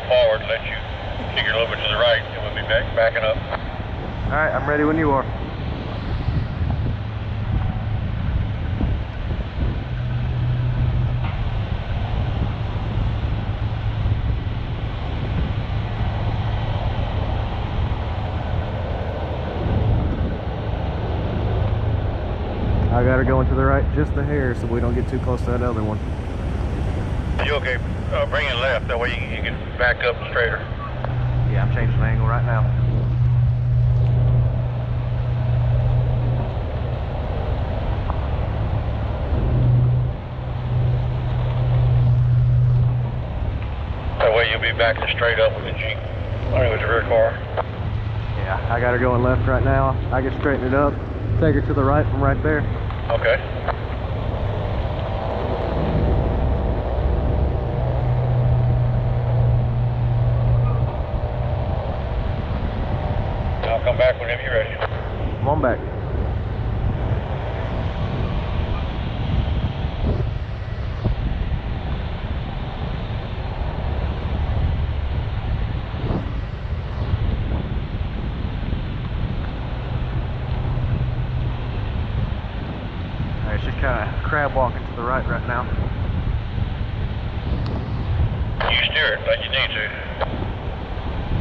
forward, let you kick it a little bit to the right, and we'll be backing up. All right, I'm ready when you are. I got her going to the right just a hair so we don't get too close to that other one. You okay? Bring it left, that way you can back up straighter. Yeah, I'm changing the angle right now. That way you'll be backing straight up with the Jeep. I mean with the rear car. Yeah, I got her going left right now. I can straighten it up, take her to the right from right there. Okay. I'll come back whenever you're ready. Come on back. Alright, she's kind of crab walking to the right now. You steer it like you need to.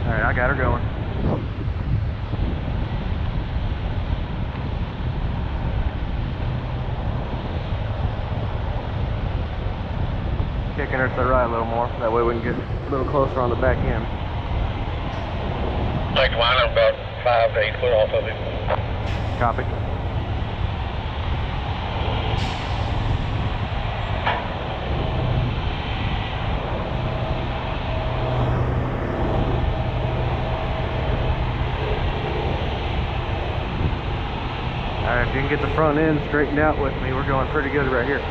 Alright, I got her going. Kicking her to the right a little more, that way we can get a little closer on the back end. Take the line up about 5 to 8 foot off of it. Copy. Alright, if you can get the front end straightened out with me, we're going pretty good right here.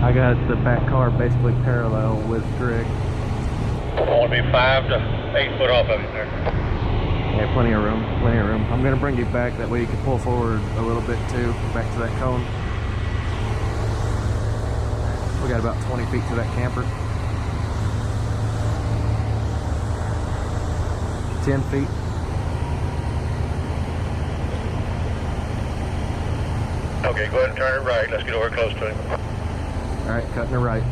I got the back car basically parallel with Greg. I want to be 5 to 8 foot off of it there. Yeah, plenty of room, plenty of room. I'm gonna bring you back, that way you can pull forward a little bit too, back to that cone. We got about 20 feet to that camper. 10 feet. Okay, go ahead and turn it right. Let's get over close to it. Alright, cutting her right.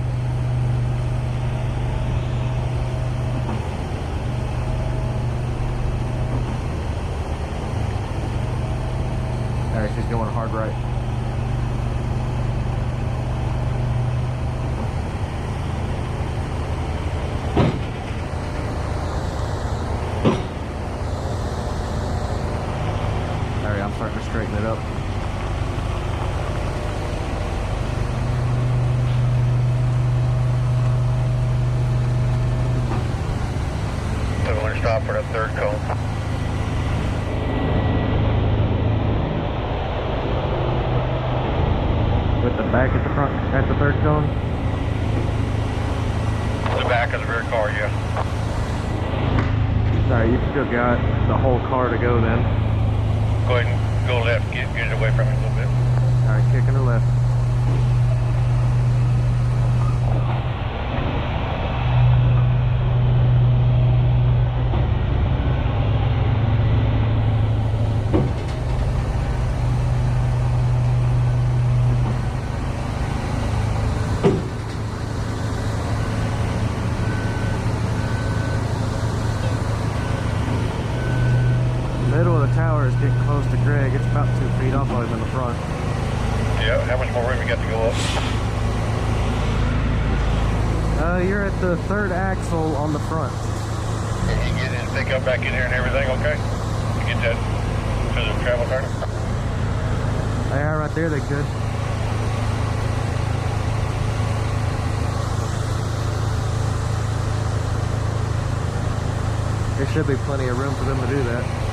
Alright, she's going hard right. Alright, I'm starting to straighten it up. So we're going to stop for the third cone. With the back at the front, at the third cone? The back of the rear car, yeah. Sorry, you've still got the whole car to go then. Go ahead and go left, get it away from it a little bit. Alright, kicking her left. Middle of the tower is getting close to Greg. It's about 2 feet off of him in the front. Yeah, how much more room you got to go up? You're at the third axle on the front. Can you get his pickup back in here and everything, okay? You get that to the travel car? They are right there, they could. There should be plenty of room for them to do that.